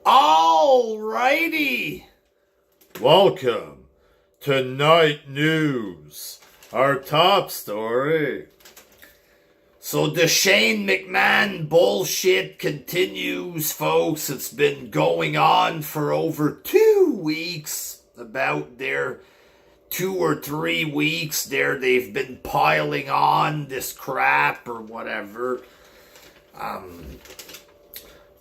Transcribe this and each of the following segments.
Alrighty. Welcome to Night News. Our top story. So the Shane McMahon bullshit continues, folks. It's been going on for over 2 weeks. About their 2 or 3 weeks there, they've been piling on this crap or whatever.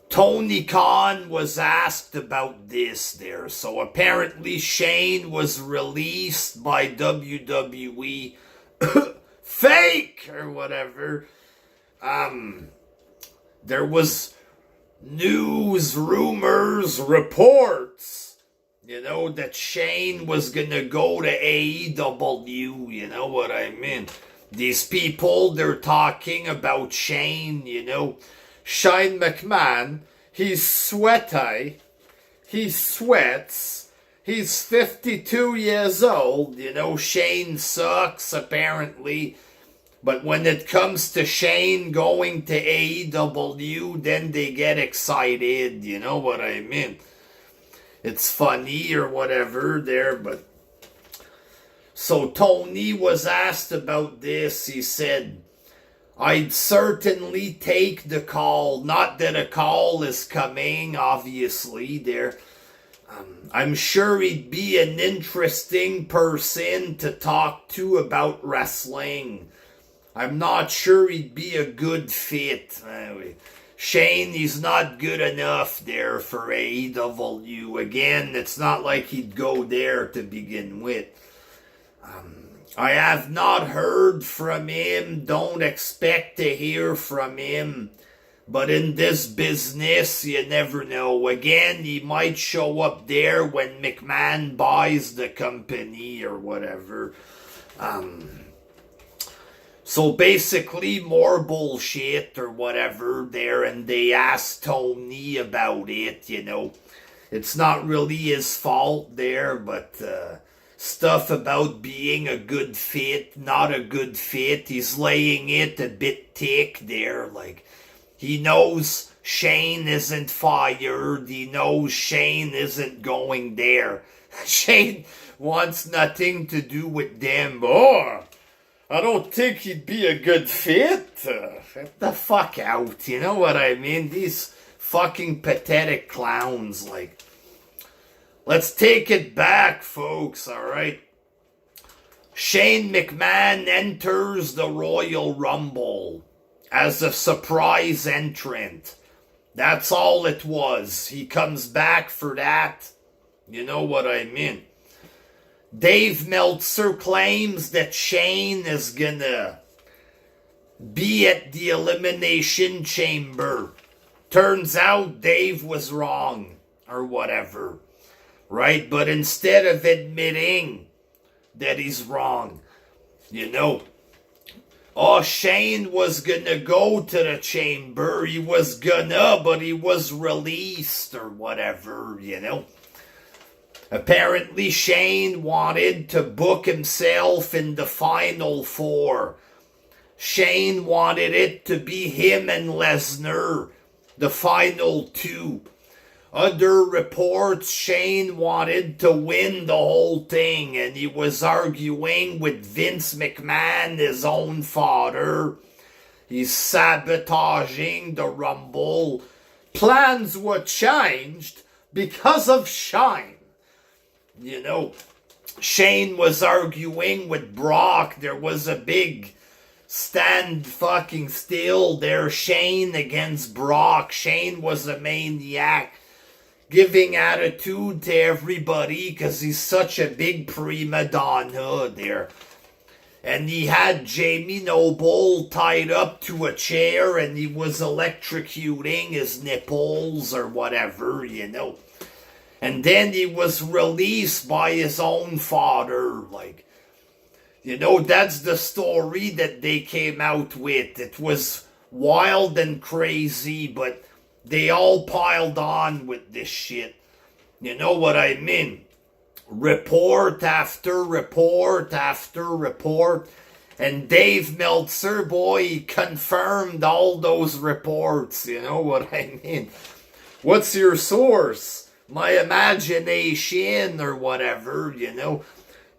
Tony Khan was asked about this there. So apparently Shane was released by WWE fake or whatever. There was news, rumors, reports, that Shane was gonna go to AEW, you know what I mean? These people, they're talking about Shane, Shane McMahon, he's sweaty, he sweats, he's 52 years old, Shane sucks apparently, but when it comes to Shane going to AEW, then they get excited, you know what I mean? It's funny or whatever there, but... So Tony was asked about this, he said, I'd certainly take the call. Not that a call is coming, obviously, there. I'm sure he'd be an interesting person to talk to about wrestling. I'm not sure he'd be a good fit. Anyway, Shane, he's not good enough there for AEW. Again, it's not like he'd go there to begin with. I have not heard from him, don't expect to hear from him, but in this business, you never know. Again, he might show up there when McMahon buys the company or whatever. So basically, more bullshit or whatever there, and they asked Tony about it, It's not really his fault there, but... stuff about being a good fit, not a good fit. He's laying it a bit thick there. Like, he knows Shane isn't fired. He knows Shane isn't going there. Shane wants nothing to do with them. Oh, I don't think he'd be a good fit. Get the fuck out. You know what I mean? These fucking pathetic clowns, like... Let's take it back, folks, alright? Shane McMahon enters the Royal Rumble as a surprise entrant. That's all it was. He comes back for that. You know what I mean? Dave Meltzer claims that Shane is gonna be at the Elimination Chamber. Turns out Dave was wrong, or whatever. Right? But instead of admitting that he's wrong, Shane was gonna go to the chamber. He was gonna, but he was released or whatever, Apparently Shane wanted to book himself in the Final Four. Shane wanted it to be him and Lesnar, the final two. Other reports, Shane wanted to win the whole thing, and he was arguing with Vince McMahon, his own father. He's sabotaging the Rumble. Plans were changed because of Shane. Shane was arguing with Brock. There was a big stand fucking still there. Shane against Brock. Shane was a maniac, giving attitude to everybody because he's such a big prima donna there. And he had Jamie Noble tied up to a chair and he was electrocuting his nipples or whatever, And then he was released by his own father. That's the story that they came out with. It was wild and crazy, but they all piled on with this shit. You know what I mean? Report after report after report. And Dave Meltzer, boy, he confirmed all those reports. You know what I mean? What's your source? My imagination or whatever,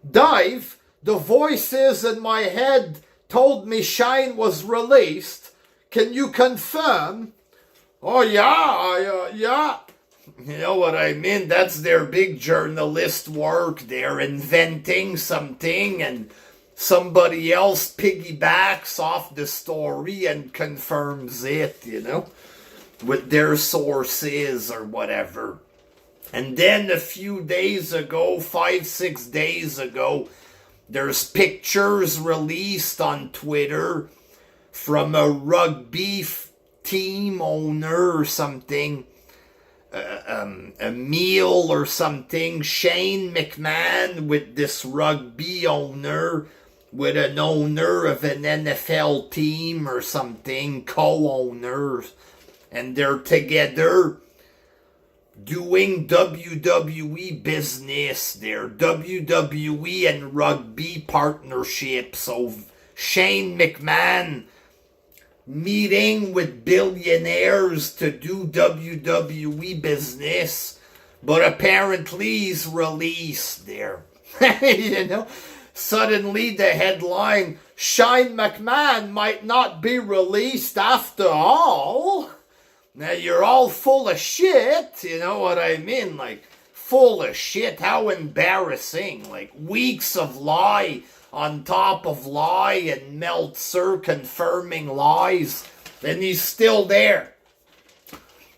Dive, the voices in my head told me Shine was released. Can you confirm? Oh, yeah. You know what I mean? That's their big journalist work. They're inventing something and somebody else piggybacks off the story and confirms it, with their sources or whatever. And then a few days ago, 5-6 days ago, there's pictures released on Twitter from a rugby team owner or something, a meal or something, Shane McMahon with this rugby owner, with an owner of an NFL team or something, co-owners, and they're together doing WWE business, their WWE and rugby partnership. So Shane McMahon meeting with billionaires to do WWE business, but apparently he's released there. Suddenly the headline, Shane McMahon might not be released after all. Now you're all full of shit, you know what I mean? Like, full of shit, how embarrassing. Like, weeks of lie on top of lie and Meltzer confirming lies, and he's still there.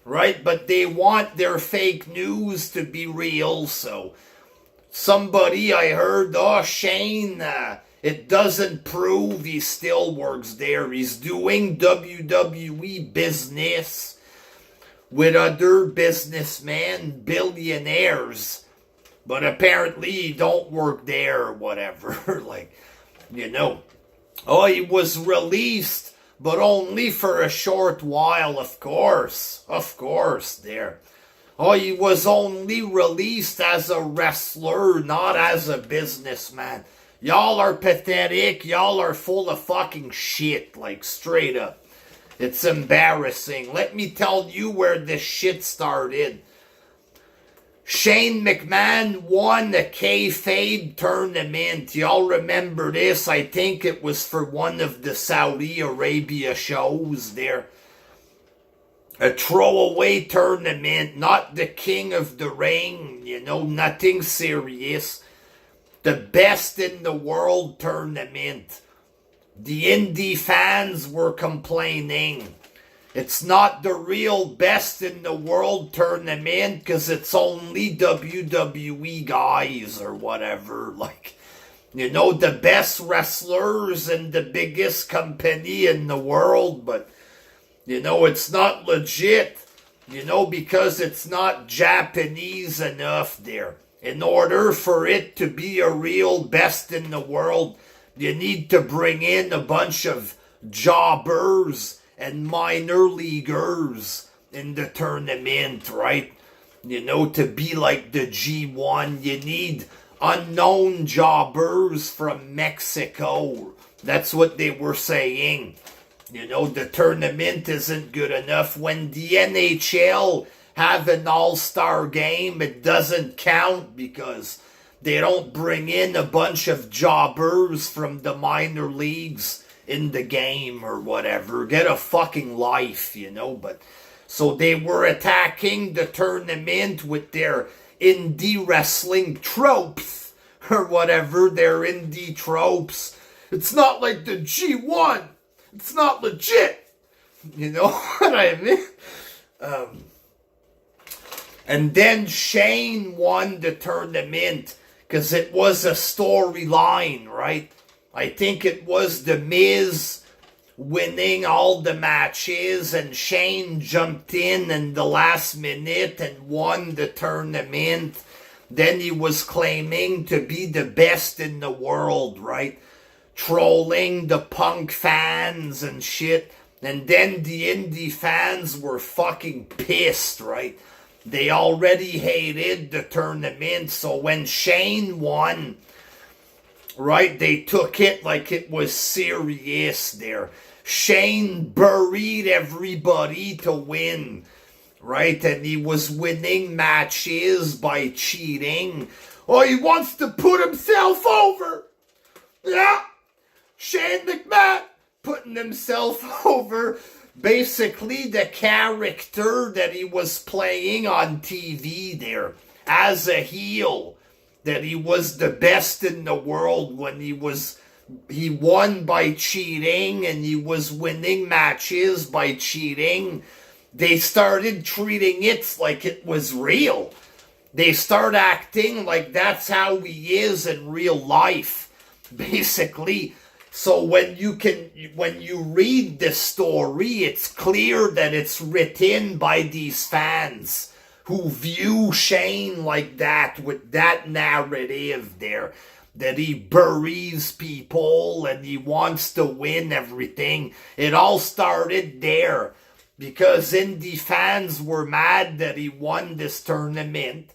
Right? But they want their fake news to be real, so somebody I heard, Shane, it doesn't prove he still works there. He's doing WWE business with other businessmen, billionaires, but apparently he don't work there or whatever. He was released, but only for a short while, of course, there. He was only released as a wrestler, not as a businessman. Y'all are pathetic, y'all are full of fucking shit, like, straight up. It's embarrassing. Let me tell you where this shit started. Shane McMahon won the kayfabe tournament. Y'all remember this? I think it was for one of the Saudi Arabia shows there. A throwaway tournament, not the King of the Ring, nothing serious. The best in the world tournament. The indie fans were complaining. It's not the real best in the world tournament because it's only WWE guys or whatever. The best wrestlers in the biggest company in the world, but, it's not legit, because it's not Japanese enough there. In order for it to be a real best in the world, you need to bring in a bunch of jobbers and minor leaguers in the tournament, right? To be like the G1, you need unknown jobbers from Mexico. That's what they were saying. The tournament isn't good enough. When the NHL have an all-star game, it doesn't count because they don't bring in a bunch of jobbers from the minor leagues in the game or whatever. Get a fucking life, but so they were attacking the tournament with their indie wrestling tropes or whatever, their indie tropes. It's not like the G1. It's not legit. You know what I mean? And then Shane won the tournament because it was a storyline, right? I think it was The Miz winning all the matches and Shane jumped in the last minute and won the tournament. Then he was claiming to be the best in the world, right? Trolling the Punk fans and shit. And then the indie fans were fucking pissed, right? They already hated the tournament, so when Shane won, right, they took it like it was serious there. Shane buried everybody to win. right? And he was winning matches by cheating. Oh, he wants to put himself over. Yeah. Shane McMahon putting himself over. Basically, the character that he was playing on TV there as a heel, that he was the best in the world when he won by cheating and he was winning matches by cheating. They started treating it like it was real. They start acting like that's how he is in real life, basically. So when you read the story, it's clear that it's written by these fans who view Shane like that, with that narrative there, that he buries people and he wants to win everything. It all started there because indie fans were mad that he won this tournament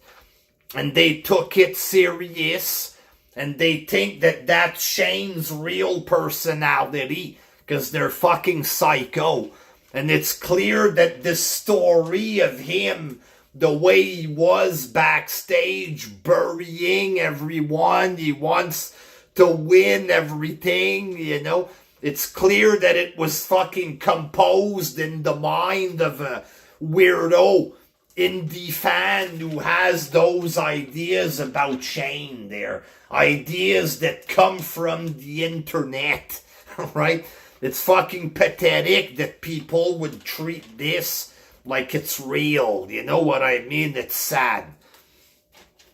and they took it serious. And they think that that's Shane's real personality because they're fucking psycho. And it's clear that the story of him, the way he was backstage, burying everyone, he wants to win everything, you know. It's clear that it was fucking composed in the mind of a weirdo indie fan who has those ideas about Shane there. Ideas that come from the internet, right? It's fucking pathetic that people would treat this like it's real. You know what I mean? It's sad.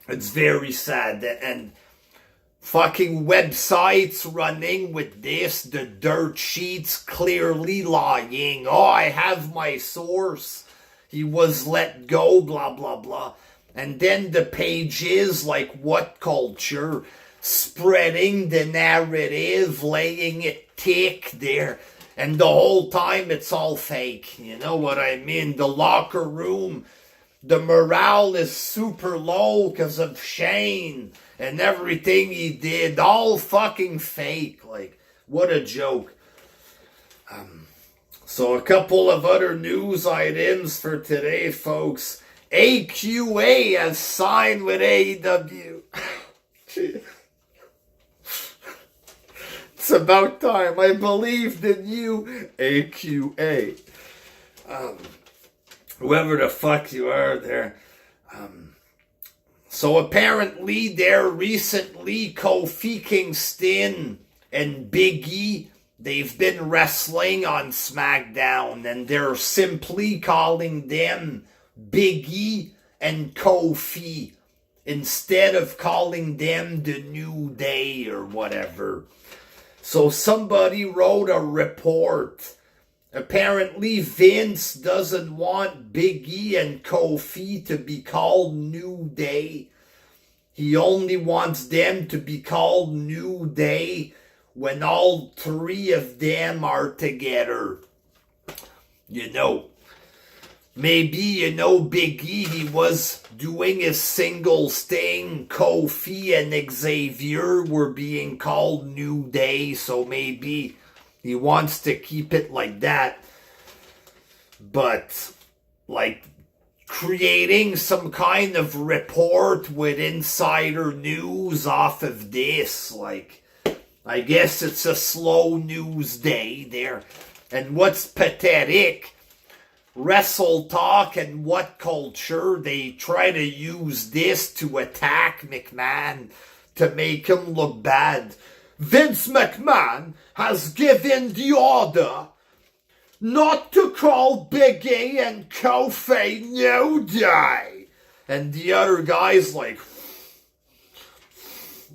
It's very sad. And fucking websites running with this, the dirt sheets clearly lying. Oh, I have my source. He was let go, blah, blah, blah. And then the pages like What Culture, spreading the narrative, laying it thick there. And the whole time it's all fake. You know what I mean? The locker room, the morale is super low because of Shane and everything he did. All fucking fake. Like, what a joke. So a couple of other news items for today, folks. AQA has signed with AEW. It's about time. I believed in you, AQA. Whoever the fuck you are there. So apparently they're recently Kofi Kingston and Big E. They've been wrestling on SmackDown and they're simply calling them Big E and Kofi instead of calling them the New Day or whatever. So somebody wrote a report. Apparently Vince doesn't want Big E and Kofi to be called New Day. He only wants them to be called New Day when all three of them are together. You know, maybe, Big E, he was doing his singles thing. Kofi and Xavier were being called New Day, so maybe he wants to keep it like that. But, like, creating some kind of report with insider news off of this, like, I guess it's a slow news day there. And what's pathetic, Wrestle Talk and What Culture, they try to use this to attack McMahon, to make him look bad. Vince McMahon has given the order not to call Big E and Kofi New Day. And the other guy's like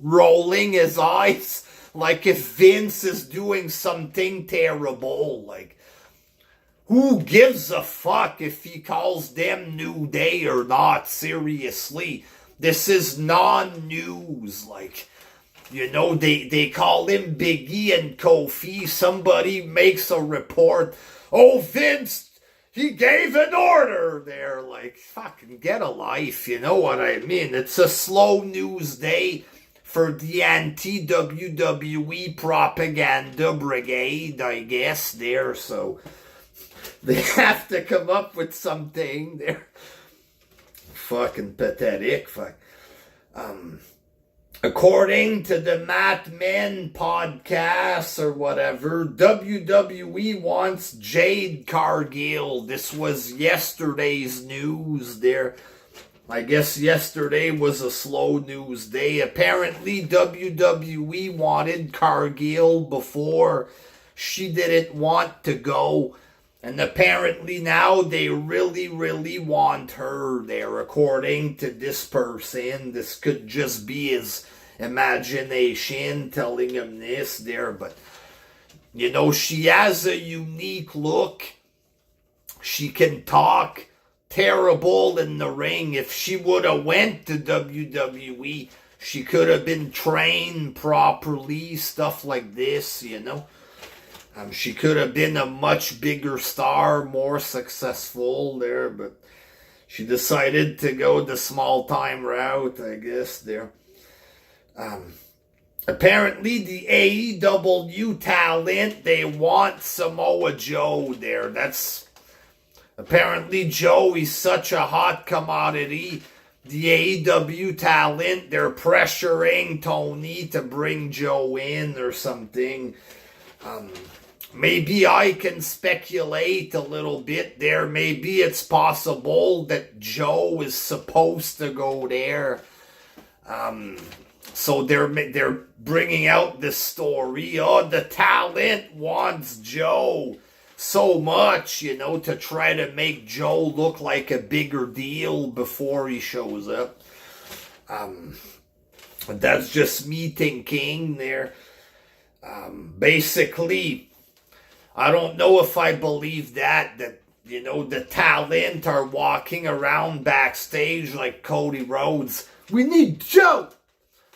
rolling his eyes like if Vince is doing something terrible. Like, who gives a fuck if he calls them New Day or not? Seriously, this is non-news. Like, they call him Big E and Kofi. Somebody makes a report. Oh, Vince, he gave an order there. Like, fucking get a life. You know what I mean? It's a slow news day for the anti-WWE propaganda brigade, I guess, there. So They have to come up with something. They're fucking pathetic. Fuck. According to the McMahon podcast or whatever, WWE wants Jade Cargill. This was yesterday's news there. I guess yesterday was a slow news day. Apparently, WWE wanted Cargill before. She didn't want to go. And apparently now they really, really want her there. According to this person, this could just be his imagination telling him this there. But, you know, she has a unique look. She can talk terrible in the ring. If she would have went to WWE, she could have been trained properly, stuff like this, you know. She could have been a much bigger star, more successful there, but she decided to go the small-time route, I guess, there. Apparently, the AEW talent, they want Samoa Joe there. That's apparently Joe is such a hot commodity. The AEW talent, they're pressuring Tony to bring Joe in or something. Maybe I can speculate a little bit there. Maybe it's possible that Joe is supposed to go there. So they're bringing out this story. Oh, the talent wants Joe so much, you know, to try to make Joe look like a bigger deal before he shows up. That's just me thinking there. Basically, I don't know if I believe that, you know, the talent are walking around backstage like Cody Rhodes. We need Joe!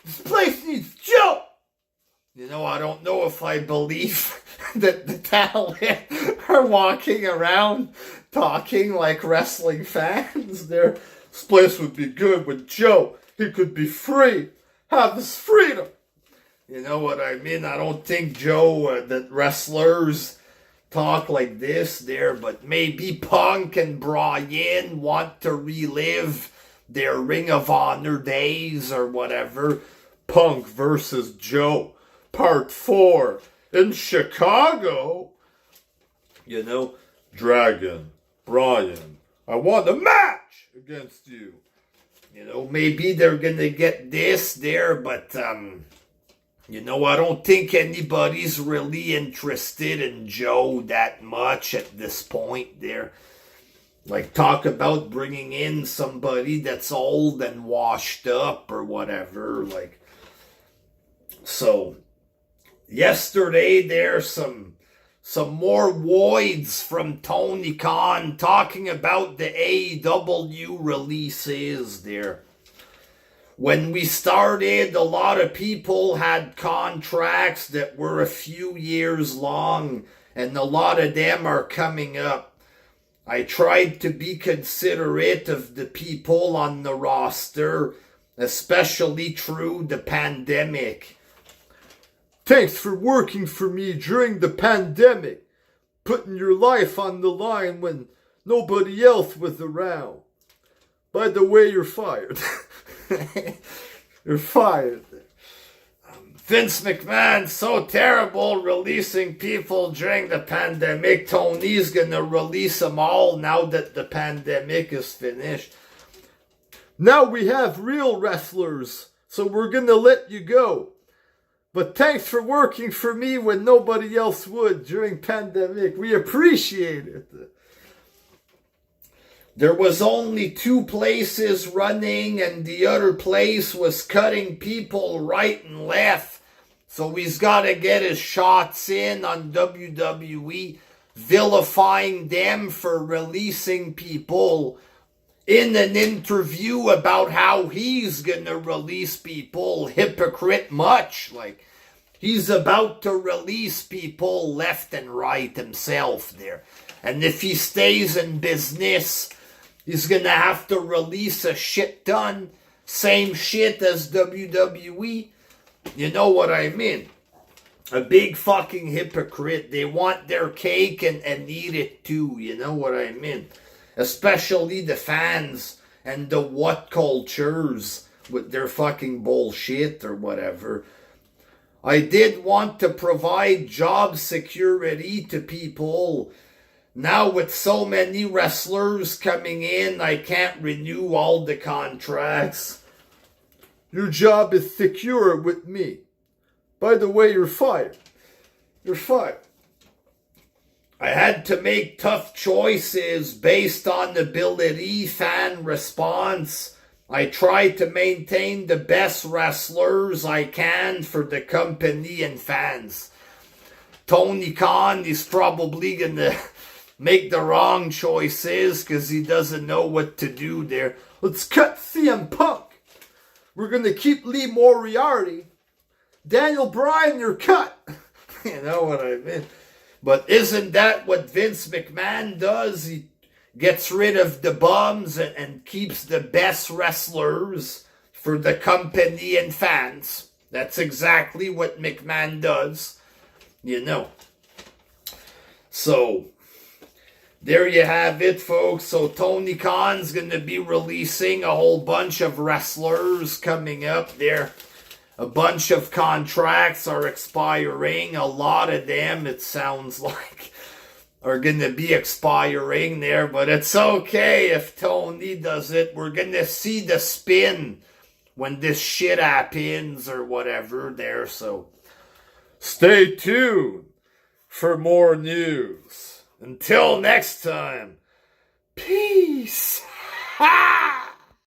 This place needs Joe! You know, I don't know if I believe that the talent are walking around talking like wrestling fans. This place would be good with Joe. He could be free. Have his freedom. You know what I mean? I don't think Joe, that wrestlers talk like this there, but maybe Punk and Bryan want to relive their Ring of Honor days or whatever. Punk versus Joe, Part 4 in Chicago. You know, Dragon, Bryan, I want a match against you. You know, maybe they're gonna get this there, but you know, I don't think anybody's really interested in Joe that much at this point there. Like, talk about bringing in somebody that's old and washed up or whatever. Like, so, yesterday there's some more voids from Tony Khan talking about the AEW releases there. When we started, a lot of people had contracts that were a few years long, and a lot of them are coming up. I tried to be considerate of the people on the roster, especially through the pandemic. Thanks for working for me during the pandemic, putting your life on the line when nobody else was around. By the way, you're fired. You're fired. Vince McMahon, so terrible releasing people during the pandemic. Tony's gonna release them all now that the pandemic is finished. Now we have real wrestlers, so we're gonna let you go. But thanks for working for me when nobody else would during pandemic. We appreciate it. There was only 2 places running, and the other place was cutting people right and left. So he's got to get his shots in on WWE, vilifying them for releasing people in an interview about how he's going to release people. Hypocrite much. Like, he's about to release people left and right himself there. And if he stays in business, he's going to have to release a shit ton. Same shit as WWE. You know what I mean? A big fucking hypocrite. They want their cake and eat it too, you know what I mean? Especially the fans and the what cultures with their fucking bullshit or whatever. I did want to provide job security to people. Now with so many wrestlers coming in, I can't renew all the contracts. Your job is secure with me. By the way, you're fired. You're fired. I had to make tough choices based on ability, fan response. I tried to maintain the best wrestlers I can for the company and fans. Tony Khan is probably going to make the wrong choices because he doesn't know what to do there. Let's cut CM Punk. We're going to keep Lee Moriarty. Daniel Bryan, you're cut. You know what I mean? But isn't that what Vince McMahon does? He gets rid of the bums and keeps the best wrestlers for the company and fans. That's exactly what McMahon does, you know. So, there you have it, folks. So, Tony Khan's going to be releasing a whole bunch of wrestlers coming up there. A bunch of contracts are expiring. A lot of them, it sounds like, are going to be expiring there. But it's okay if Tony does it. We're going to see the spin when this shit happens or whatever there. So stay tuned for more news. Until next time, peace. Ha!